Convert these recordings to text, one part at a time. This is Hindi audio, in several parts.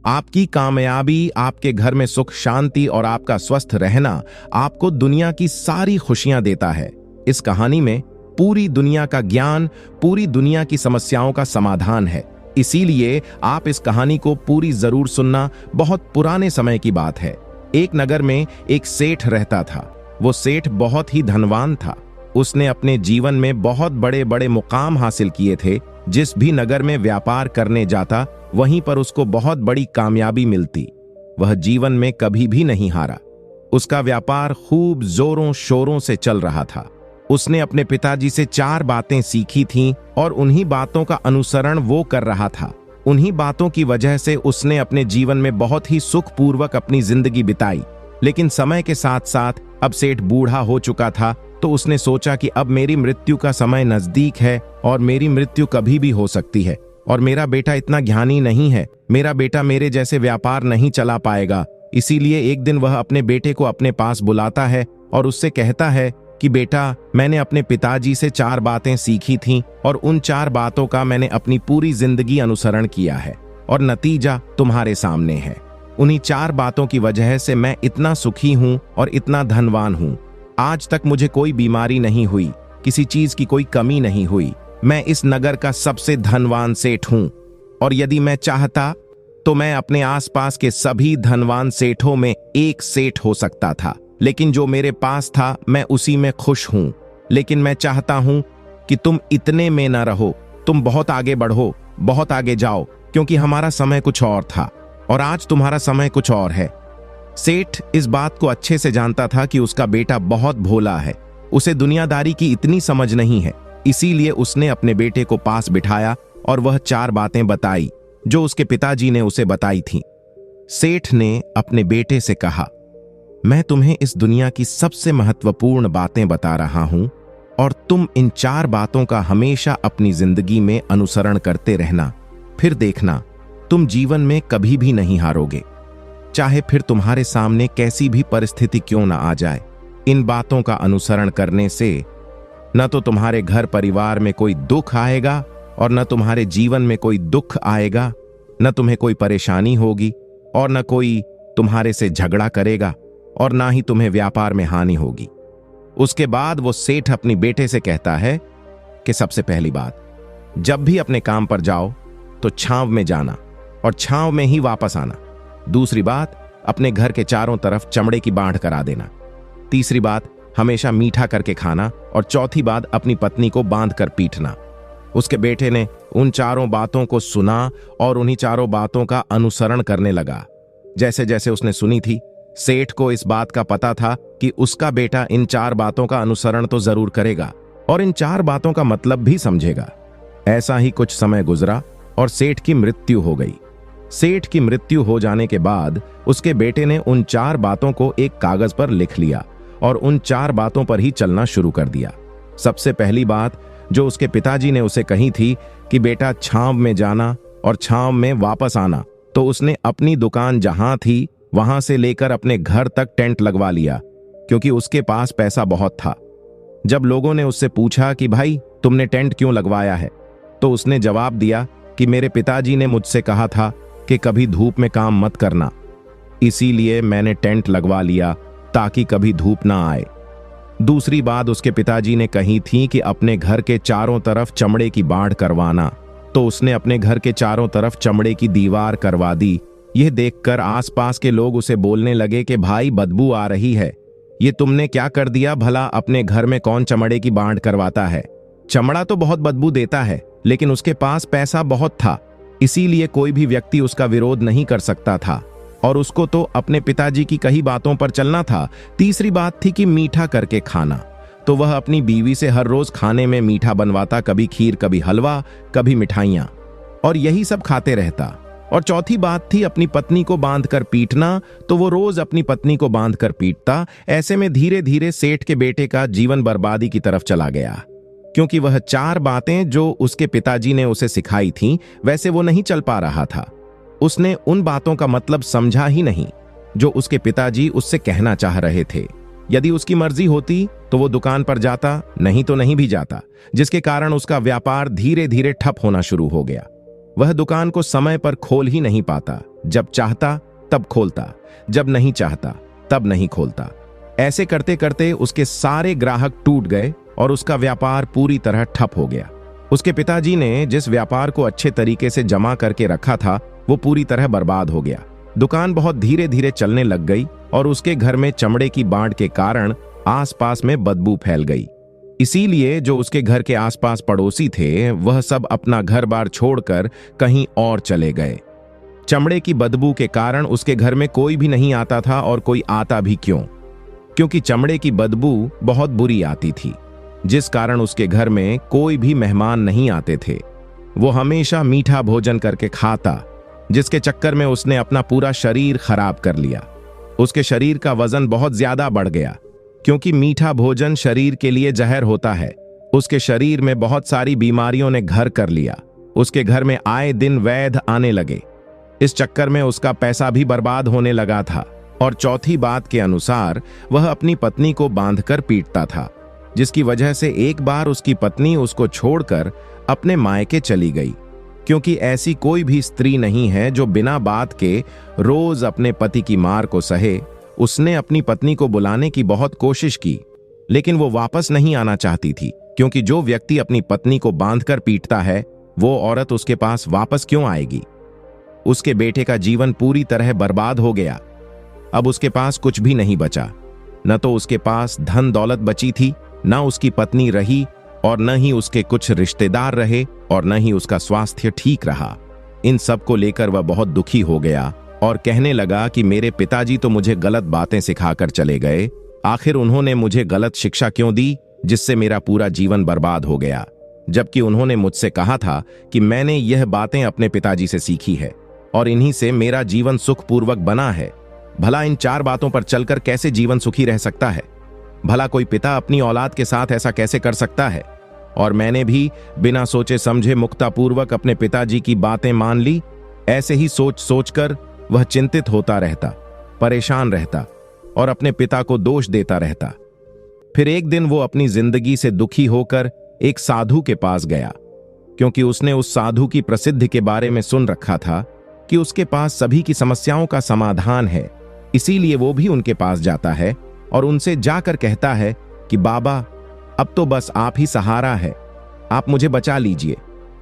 आपकी कामयाबी, आपके घर में सुख शांति और आपका स्वस्थ रहना आपको दुनिया की सारी खुशियां देता है। इस कहानी में पूरी दुनिया का ज्ञान, पूरी दुनिया की समस्याओं का समाधान है। इसीलिए आप इस कहानी को पूरी जरूर सुनना। बहुत पुराने समय की बात है। एक नगर में एक सेठ रहता था। वो सेठ बहुत ही धनवान था। उसने अपने जीवन में बहुत बड़े बड़े मुकाम हासिल किए थे। जिस भी नगर में व्यापार करने जाता वहीं पर उसको बहुत बड़ी कामयाबी मिलती। वह जीवन में कभी भी नहीं हारा। उसका व्यापार खूब जोरों शोरों से चल रहा था। उसने अपने पिताजी से 4 बातें सीखी थीं और उन्हीं बातों का अनुसरण वो कर रहा था। उन्हीं बातों की वजह से उसने अपने जीवन में बहुत ही सुखपूर्वक अपनी जिंदगी बिताई। लेकिन समय के साथ साथ अब सेठ बूढ़ा हो चुका था, तो उसने सोचा कि अब मेरी मृत्यु का समय नजदीक है और मेरी मृत्यु कभी भी हो सकती है और मेरा बेटा इतना ज्ञानी नहीं है। मेरा बेटा मेरे जैसे व्यापार नहीं चला पाएगा। इसीलिए एक दिन वह अपने बेटे को अपने पास बुलाता है और उससे कहता है कि बेटा, मैंने अपने पिताजी से 4 बातें सीखी थीं और उन 4 बातों का मैंने अपनी पूरी जिंदगी अनुसरण किया है और नतीजा तुम्हारे सामने है। उन्हीं 4 बातों की वजह से मैं इतना सुखी हूं और इतना धनवान हूं। आज तक मुझे कोई बीमारी नहीं हुई, किसी चीज की कोई कमी नहीं हुई। मैं इस नगर का सबसे धनवान सेठ हूं और यदि मैं चाहता तो मैं अपने आसपास के सभी धनवान सेठों में एक सेठ हो सकता था। लेकिन जो मेरे पास था मैं उसी में खुश हूं। लेकिन मैं चाहता हूं कि तुम इतने में न रहो, तुम बहुत आगे बढ़ो, बहुत आगे जाओ, क्योंकि हमारा समय कुछ और था और आज तुम्हारा समय कुछ और है। सेठ इस बात को अच्छे से जानता था कि उसका बेटा बहुत भोला है। उसे दुनियादारी की इतनी समझ नहीं है। इसीलिए उसने अपने बेटे को पास बिठाया और वह 4 बातें बताई जो उसके पिताजी ने उसे बताई थीं। सेठ ने अपने बेटे से कहा, मैं तुम्हें इस दुनिया की सबसे महत्वपूर्ण बातें बता रहा हूं और तुम इन 4 बातों का हमेशा अपनी जिंदगी में अनुसरण करते रहना। फिर देखना, तुम जीवन में कभी भी नहीं हारोगे, चाहे फिर तुम्हारे सामने कैसी भी परिस्थिति क्यों ना आ जाए। इन बातों का अनुसरण करने से न तो तुम्हारे घर परिवार में कोई दुख आएगा और न तुम्हारे जीवन में कोई दुख आएगा, न तुम्हें कोई परेशानी होगी और न कोई तुम्हारे से झगड़ा करेगा और ना ही तुम्हें व्यापार में हानि होगी। उसके बाद वो सेठ अपनी बेटे से कहता है कि सबसे पहली बात, जब भी अपने काम पर जाओ तो छांव में जाना और छांव में ही वापस आना। दूसरी बात, अपने घर के चारों तरफ चमड़े की बाढ़ करा देना। तीसरी बात, हमेशा मीठा करके खाना और चौथी बात, अपनी पत्नी को बांध कर पीटना। उसके बेटे ने उन 4 बातों को सुना और उन्हीं 4 बातों का अनुसरण करने लगा। जैसे जैसे उसने सुनी थी, सेठ को इस बात का पता था कि उसका बेटा इन 4 बातों का अनुसरण तो जरूर करेगा और इन 4 बातों का मतलब भी समझेगा। ऐसा ही कुछ समय गुजरा और सेठ की मृत्यु हो गई। सेठ की मृत्यु हो जाने के बाद उसके बेटे ने उन 4 बातों को एक कागज पर लिख लिया और उन 4 बातों पर ही चलना शुरू कर दिया। सबसे पहली बात जो उसके पिताजी ने उसे कही थी कि बेटा, छांव में जाना और छांव में वापस आना, तो उसने अपनी दुकान जहां थी वहां से लेकर अपने घर तक टेंट लगवा लिया, क्योंकि उसके पास पैसा बहुत था। जब लोगों ने उससे पूछा कि भाई, तुमने टेंट क्यों लगवाया है, तो उसने जवाब दिया कि मेरे पिताजी ने मुझसे कहा था कि कभी धूप में काम मत करना, इसीलिए मैंने टेंट लगवा लिया ताकि कभी धूप ना आए। दूसरी बात उसके पिताजी ने कही थी कि अपने घर के चारों तरफ चमड़े की बाढ़ करवाना, तो उसने अपने घर के चारों तरफ चमड़े की दीवार करवा दी। यह देखकर आसपास के लोग उसे बोलने लगे कि भाई, बदबू आ रही है, ये तुमने क्या कर दिया भला? अपने घर में कौन चमड़े की बाढ़ करवाता है? चमड़ा तो बहुत बदबू देता है, लेकिन उसके पास पैसा बहुत था, इसीलिए कोई भी व्यक्ति उसका विरोध नहीं कर सकता था और उसको तो अपने पिताजी की कही बातों पर चलना था। तीसरी बात थी कि मीठा करके खाना, तो वह अपनी बीवी से हर रोज खाने में मीठा बनवाता, कभी खीर, कभी हलवा, कभी मिठाइयां, और यही सब खाते रहता। और चौथी बात थी अपनी पत्नी को बांधकर पीटना, तो वो रोज अपनी पत्नी को बांधकर पीटता। ऐसे में धीरे धीरे सेठ के बेटे का जीवन बर्बादी की तरफ चला गया, क्योंकि वह 4 बातें जो उसके पिताजी ने उसे सिखाई थीं वैसे वो नहीं चल पा रहा था। उसने उन बातों का मतलब समझा ही नहीं जो उसके पिताजी उससे कहना चाह रहे थे। यदि उसकी मर्जी होती तो वो दुकान पर जाता, नहीं तो नहीं भी जाता, जिसके कारण उसका व्यापार धीरे धीरे ठप होना शुरू हो गया। वह दुकान को समय पर खोल ही नहीं पाता। जब चाहता तब खोलता, जब नहीं चाहता तब नहीं खोलता। ऐसे करते करते उसके सारे ग्राहक टूट गए और उसका व्यापार पूरी तरह ठप हो गया। उसके पिताजी ने जिस व्यापार को अच्छे तरीके से जमा करके रखा था वो पूरी तरह बर्बाद हो गया। दुकान बहुत धीरे धीरे चलने लग गई और उसके घर में चमड़े की बांट के कारण आसपास में बदबू फैल गई। इसीलिए जो उसके घर के आसपास पड़ोसी थे वह सब अपना घर बार छोड़कर कहीं और चले गए। चमड़े की बदबू के कारण उसके घर में कोई भी नहीं आता था, और कोई आता भी क्यों? क्योंकि चमड़े की बदबू बहुत बुरी आती थी, जिस कारण उसके घर में कोई भी मेहमान नहीं आते थे। वो हमेशा मीठा भोजन करके खाता, जिसके चक्कर में उसने अपना पूरा शरीर खराब कर लिया। उसके शरीर का वजन बहुत ज्यादा बढ़ गया, क्योंकि मीठा भोजन शरीर के लिए जहर होता है। उसके शरीर में बहुत सारी बीमारियों ने घर कर लिया। उसके घर में आए दिन वैद्य आने लगे। इस चक्कर में उसका पैसा भी बर्बाद होने लगा था। और चौथी बात के अनुसार वह अपनी पत्नी को बांधकर पीटता था, जिसकी वजह से एक बार उसकी पत्नी उसको छोड़कर अपने मायके चली गई। क्योंकि ऐसी कोई भी स्त्री नहीं है जो बिना बात के रोज अपने पति की मार को सहे। उसने अपनी पत्नी को बुलाने की बहुत कोशिश की, लेकिन वो वापस नहीं आना चाहती थी। क्योंकि जो व्यक्ति अपनी पत्नी को बांधकर पीटता है वो औरत उसके पास वापस क्यों आएगी? उसके बेटे का जीवन पूरी तरह बर्बाद हो गया। अब उसके पास कुछ भी नहीं बचा। न तो उसके पास धन दौलत बची थी, न उसकी पत्नी रही, और न ही उसके कुछ रिश्तेदार रहे, और न ही उसका स्वास्थ्य ठीक रहा। इन सब को लेकर वह बहुत दुखी हो गया और कहने लगा कि मेरे पिताजी तो मुझे गलत बातें सिखाकर चले गए। आखिर उन्होंने मुझे गलत शिक्षा क्यों दी, जिससे मेरा पूरा जीवन बर्बाद हो गया? जबकि उन्होंने मुझसे कहा था कि मैंने यह बातें अपने पिताजी से सीखी है और इन्हीं से मेरा जीवन सुखपूर्वक बना है। भला इन 4 बातों पर चलकर कैसे जीवन सुखी रह सकता है? भला कोई पिता अपनी औलाद के साथ ऐसा कैसे कर सकता है? और मैंने भी बिना सोचे समझे मुक्तापूर्वक अपने पिताजी की बातें मान ली। ऐसे ही सोच सोचकर वह चिंतित होता रहता, परेशान रहता और अपने पिता को दोष देता रहता। फिर एक दिन वो अपनी जिंदगी से दुखी होकर एक साधु के पास गया, क्योंकि उसने उस साधु की प्रसिद्धि के बारे में सुन रखा था कि उसके पास सभी की समस्याओं का समाधान है। इसीलिए वो भी उनके पास जाता है और उनसे जाकर कहता है कि बाबा, अब तो बस आप ही सहारा है, आप मुझे बचा लीजिए,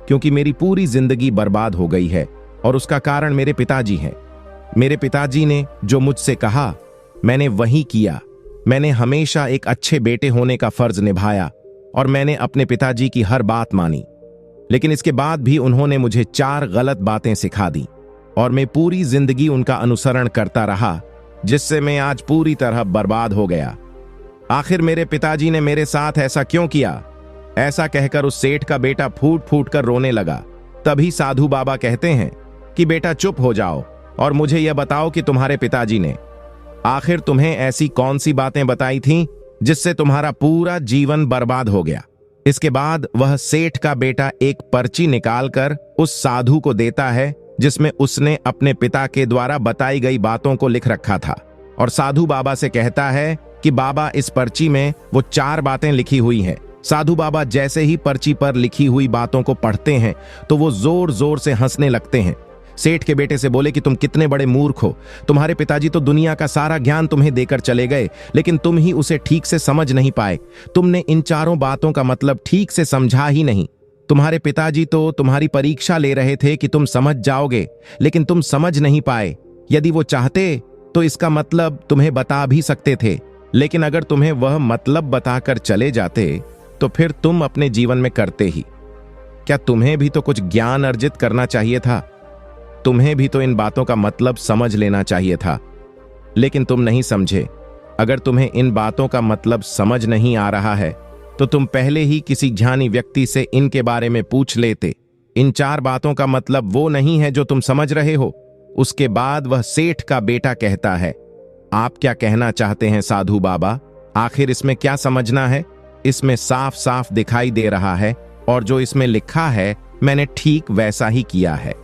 क्योंकि मेरी पूरी जिंदगी बर्बाद हो गई है और उसका कारण मेरे पिताजी हैं। मेरे पिताजी ने जो मुझसे कहा मैंने वही किया। मैंने हमेशा एक अच्छे बेटे होने का फर्ज निभाया और मैंने अपने पिताजी की हर बात मानी। लेकिन इसके बाद भी उन्होंने मुझे 4 गलत बातें सिखा दी और मैं पूरी जिंदगी उनका अनुसरण करता रहा, जिससे मैं आज पूरी तरह बर्बाद हो गया। आखिर मेरे पिताजी ने मेरे साथ ऐसा क्यों किया? ऐसा कहकर उस सेठ का बेटा फूट फूट कर रोने लगा। तभी साधु बाबा कहते हैं कि बेटा चुप हो जाओ और मुझे यह बताओ कि तुम्हारे पिताजी ने आखिर तुम्हें ऐसी कौन सी बातें बताई थीं जिससे तुम्हारा पूरा जीवन बर्बाद हो गया? इसके बाद वह सेठ का बेटा एक पर्ची निकालकर उस साधु को देता है, जिसमें उसने अपने पिता के द्वारा बताई गई बातों को लिख रखा था, और साधु बाबा से कहता है कि बाबा, इस पर्ची में वो 4 बातें लिखी हुई हैं। साधु बाबा जैसे ही पर्ची पर लिखी हुई बातों को पढ़ते हैं तो वो जोर जोर से हंसने लगते हैं। सेठ के बेटे से बोले कि तुम कितने बड़े मूर्ख हो, तुम्हारे पिताजी तो दुनिया का सारा ज्ञान तुम्हें देकर चले गए, लेकिन तुम ही उसे ठीक से समझ नहीं पाए। तुमने इन 4 बातों का मतलब ठीक से समझा ही नहीं। तुम्हारे पिताजी तो तुम्हारी परीक्षा ले रहे थे कि तुम समझ जाओगे, लेकिन तुम समझ नहीं पाए। यदि वो चाहते तो इसका मतलब तुम्हें बता भी सकते थे, लेकिन अगर तुम्हें वह मतलब बताकर चले जाते तो फिर तुम अपने जीवन में करते ही क्या? तुम्हें भी तो कुछ ज्ञान अर्जित करना चाहिए था। तुम्हें भी तो इन बातों का मतलब समझ लेना चाहिए था, लेकिन तुम नहीं समझे। अगर तुम्हें इन बातों का मतलब समझ नहीं आ रहा है तो तुम पहले ही किसी ज्ञानी व्यक्ति से इनके बारे में पूछ लेते। इन 4 बातों का मतलब वो नहीं है जो तुम समझ रहे हो। उसके बाद वह सेठ का बेटा कहता है, आप क्या कहना चाहते हैं साधु बाबा? आखिर इसमें क्या समझना है? इसमें साफ साफ दिखाई दे रहा है और जो इसमें लिखा है मैंने ठीक वैसा ही किया है।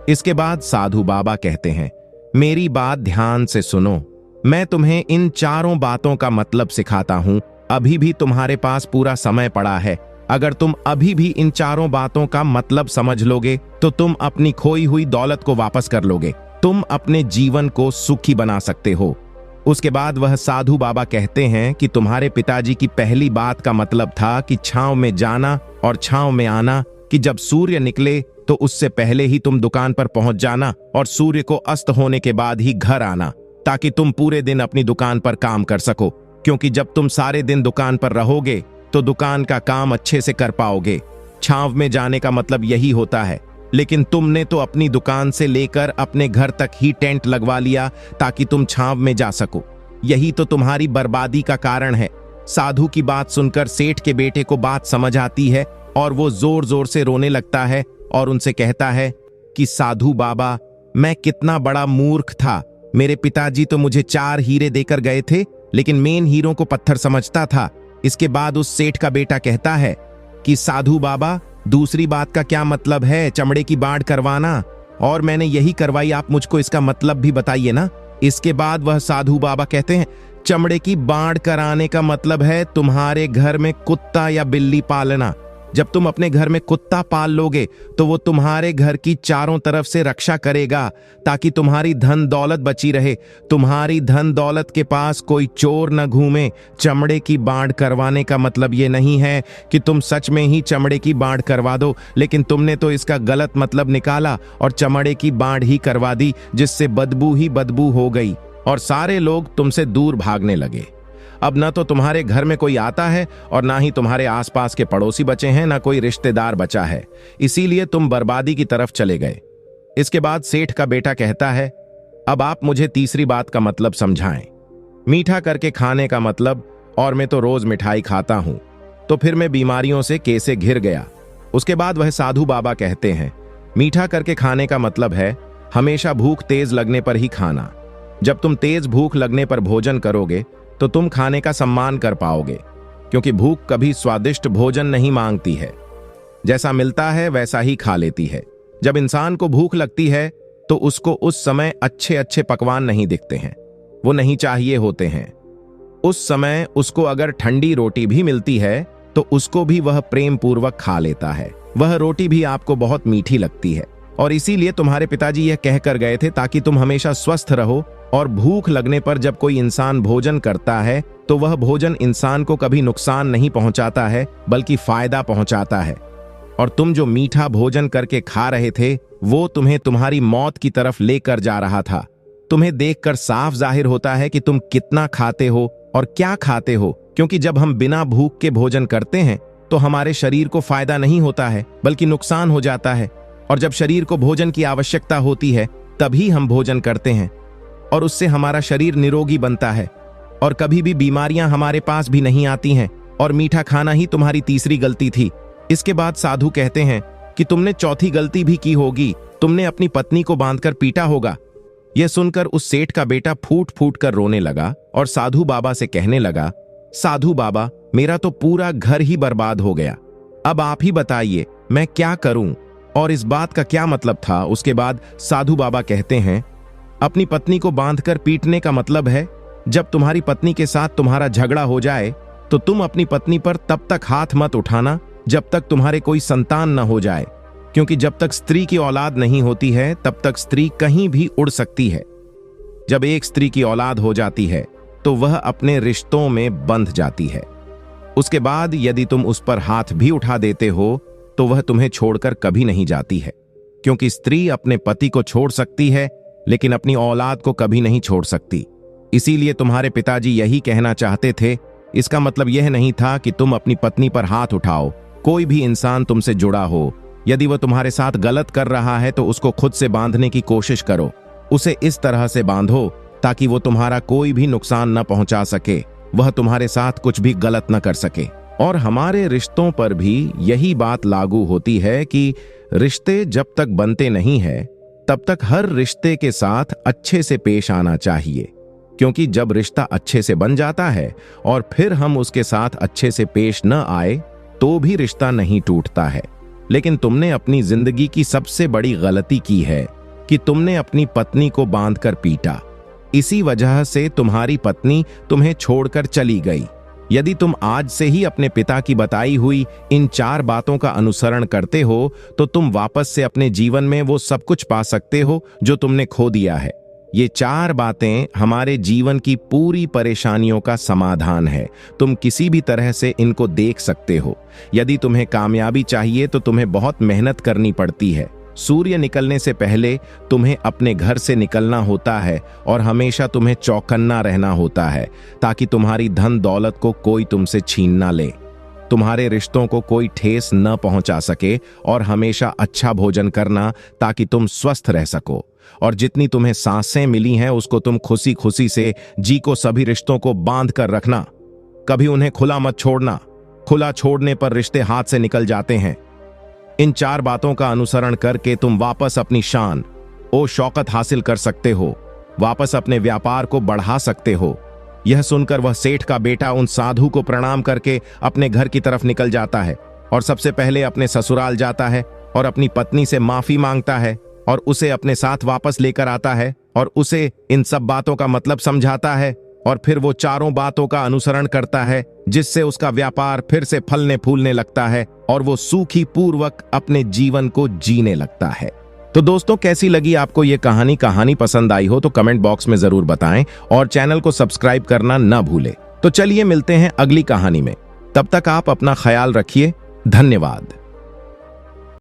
इसके बाद साधु बाबा कहते हैं, मेरी बात ध्यान से सुनो, मैं तुम्हें इन 4 बातों का मतलब सिखाता हूं। अभी भी तुम्हारे पास पूरा समय पड़ा है। अगर तुम अभी भी इन चारों बातों का मतलब समझ लोगे तो तुम अपनी खोई हुई दौलत को वापस कर लोगे, तुम अपने जीवन को सुखी बना सकते हो। उसके बाद वह साधु बाबा कहते हैं कि तुम्हारे पिताजी की पहली बात का मतलब था कि छांव में जाना और छांव में आना, कि जब सूर्य निकले तो उससे पहले ही तुम दुकान पर पहुंच जाना और सूर्य को अस्त होने के बाद ही घर आना, ताकि तुम पूरे दिन अपनी दुकान पर काम कर सको, क्योंकि जब तुम सारे दिन दुकान पर रहोगे तो दुकान का काम अच्छे से कर पाओगे। छांव में जाने का मतलब यही होता है, लेकिन तुमने तो अपनी दुकान से लेकर अपने घर तक ही टेंट लगवा लिया ताकि तुम छांव में जा सको। यही तो तुम्हारी बर्बादी का कारण है। साधु की बात सुनकर सेठ के बेटे को बात समझ आती है और वो जोर जोर से रोने लगता है और उनसे कहता है कि साधु बाबा, मैं कितना बड़ा मूर्ख था। मेरे पिताजी तो मुझे 4 हीरे देकर गए थे, लेकिन मेन हीरो को पत्थर समझता था। इसके बाद उस सेठ का बेटा कहता है कि साधु बाबा, दूसरी बात का क्या मतलब है, चमड़े की बाढ़ करवाना? और मैंने यही करवाई, आप मुझको इसका मतलब भी बताइए ना। इसके बाद वह साधु बाबा कहते हैं, चमड़े की बाढ़ कराने का मतलब है तुम्हारे घर में कुत्ता या बिल्ली पालना। जब तुम अपने घर में कुत्ता पाल लोगे तो वो तुम्हारे घर की चारों तरफ से रक्षा करेगा, ताकि तुम्हारी धन दौलत बची रहे, तुम्हारी धन दौलत के पास कोई चोर न घूमे। चमड़े की बाढ़ करवाने का मतलब ये नहीं है कि तुम सच में ही चमड़े की बाढ़ करवा दो, लेकिन तुमने तो इसका गलत मतलब निकाला और चमड़े की बाढ़ ही करवा दी, जिससे बदबू ही बदबू हो गई और सारे लोग तुमसे दूर भागने लगे। अब न तो तुम्हारे घर में कोई आता है और ना ही तुम्हारे आसपास के पड़ोसी बचे हैं, ना कोई रिश्तेदार बचा है, इसीलिए तुम बर्बादी की तरफ चले गए। इसके बाद सेठ का बेटा कहता है, अब आप मुझे तीसरी बात का मतलब समझाएं। मीठा करके खाने का मतलब, और मैं तो रोज मिठाई खाता हूं, तो फिर मैं बीमारियों से कैसे घिर गया। उसके बाद वह साधु बाबा कहते हैं, मीठा करके खाने का मतलब है हमेशा भूख तेज लगने पर ही खाना। जब तुम तेज भूख लगने पर भोजन करोगे तो तुम खाने का सम्मान कर पाओगे, क्योंकि भूख कभी स्वादिष्ट भोजन नहीं मांगती है, जैसा मिलता है वैसा ही खा लेती है। जब इंसान को भूख लगती है तो उसको उस समय अच्छे अच्छे पकवान नहीं दिखते हैं, वो नहीं चाहिए होते हैं। उस समय उसको अगर ठंडी रोटी भी मिलती है तो उसको भी वह प्रेम पूर्वक खा लेता है। वह रोटी भी आपको बहुत मीठी लगती है, और इसीलिए तुम्हारे पिताजी यह कहकर गए थे ताकि तुम हमेशा स्वस्थ रहो। और भूख लगने पर जब कोई इंसान भोजन करता है तो वह भोजन इंसान को कभी नुकसान नहीं पहुंचाता है, बल्कि फायदा पहुंचाता है। और तुम जो मीठा भोजन करके खा रहे थे वो तुम्हें तुम्हारी मौत की तरफ लेकर जा रहा था। तुम्हें देखकर साफ जाहिर होता है कि तुम कितना खाते हो और क्या खाते हो, क्योंकि जब हम बिना भूख के भोजन करते हैं तो हमारे शरीर को फायदा नहीं होता है, बल्कि नुकसान हो जाता है। और जब शरीर को भोजन की आवश्यकता होती है तभी हम भोजन करते हैं, और उससे हमारा शरीर निरोगी बनता है और कभी भी बीमारियां हमारे पास भी नहीं आती हैं। और मीठा खाना ही तुम्हारी तीसरी गलती थी। इसके बाद साधु कहते हैं कि तुमने चौथी गलती भी की होगी, तुमने अपनी पत्नी को बांधकर पीटा होगा। यह सुनकर उस सेठ का बेटा फूट फूट कर रोने लगा और साधु बाबा से कहने लगा, साधु बाबा, मेरा तो पूरा घर ही बर्बाद हो गया, अब आप ही बताइए मैं क्या करूं और इस बात का क्या मतलब था। उसके बाद साधु बाबा कहते हैं, अपनी पत्नी को बांधकर पीटने का मतलब है जब तुम्हारी पत्नी के साथ तुम्हारा झगड़ा हो जाए तो तुम अपनी पत्नी पर तब तक हाथ मत उठाना जब तक तुम्हारे कोई संतान न हो जाए, क्योंकि जब तक स्त्री की औलाद नहीं होती है तब तक स्त्री कहीं भी उड़ सकती है। जब एक स्त्री की औलाद हो जाती है तो वह अपने रिश्तों में बंध जाती है। उसके बाद यदि तुम उस पर हाथ भी उठा देते हो तो वह तुम्हें छोड़कर कभी नहीं जाती है, क्योंकि स्त्री अपने पति को छोड़ सकती है लेकिन अपनी औलाद को कभी नहीं छोड़ सकती। इसीलिए तुम्हारे पिताजी यही कहना चाहते थे। इसका मतलब यह नहीं था कि तुम अपनी पत्नी पर हाथ उठाओ। कोई भी इंसान तुमसे जुड़ा हो, यदि वह तुम्हारे साथ गलत कर रहा है तो उसको खुद से बांधने की कोशिश करो। उसे इस तरह से बांधो ताकि वो तुम्हारा कोई भी नुकसान न पहुंचा सके, वह तुम्हारे साथ कुछ भी गलत न कर सके। और हमारे रिश्तों पर भी यही बात लागू होती है कि रिश्ते जब तक बनते नहीं है तब तक हर रिश्ते के साथ अच्छे से पेश आना चाहिए, क्योंकि जब रिश्ता अच्छे से बन जाता है और फिर हम उसके साथ अच्छे से पेश न आए तो भी रिश्ता नहीं टूटता है। लेकिन तुमने अपनी जिंदगी की सबसे बड़ी गलती की है कि तुमने अपनी पत्नी को बांधकर पीटा। इसी वजह से तुम्हारी पत्नी तुम्हें छोड़कर चली गई यदि तुम आज से ही अपने पिता की बताई हुई इन 4 बातों का अनुसरण करते हो तो तुम वापस से अपने जीवन में वो सब कुछ पा सकते हो जो तुमने खो दिया है। ये 4 बातें हमारे जीवन की पूरी परेशानियों का समाधान है। तुम किसी भी तरह से इनको देख सकते हो। यदि तुम्हें कामयाबी चाहिए तो तुम्हें बहुत मेहनत करनी पड़ती है। सूर्य निकलने से पहले तुम्हें अपने घर से निकलना होता है और हमेशा तुम्हें चौकन्ना रहना होता है ताकि तुम्हारी धन दौलत को कोई तुमसे छीन ना ले, तुम्हारे रिश्तों को कोई ठेस न पहुंचा सके, और हमेशा अच्छा भोजन करना ताकि तुम स्वस्थ रह सको। और जितनी तुम्हें सांसें मिली हैं उसको तुम खुशी खुशी से जी को सभी रिश्तों को बांध कर रखना। कभी उन्हें खुला मत छोड़ना। खुला छोड़ने पर रिश्ते हाथ से निकल जाते हैं। इन 4 बातों का अनुसरण करके तुम वापस अपनी शान ओ शौकत हासिल कर सकते हो, वापस अपने व्यापार को बढ़ा सकते हो। यह सुनकर वह सेठ का बेटा उन साधु को प्रणाम करके अपने घर की तरफ निकल जाता है और सबसे पहले अपने ससुराल जाता है और अपनी पत्नी से माफी मांगता है और उसे अपने साथ वापस लेकर आता है और उसे इन सब बातों का मतलब समझाता है। और फिर वो 4 बातों का अनुसरण करता है जिससे उसका व्यापार फिर से फलने फूलने लगता है और वो सुखी पूर्वक अपने जीवन को जीने लगता है। तो दोस्तों, कैसी लगी आपको ये कहानी पसंद आई हो तो कमेंट बॉक्स में जरूर बताएं और चैनल को सब्सक्राइब करना ना भूलें। तो चलिए मिलते हैं अगली कहानी में। तब तक आप अपना ख्याल रखिए। धन्यवाद।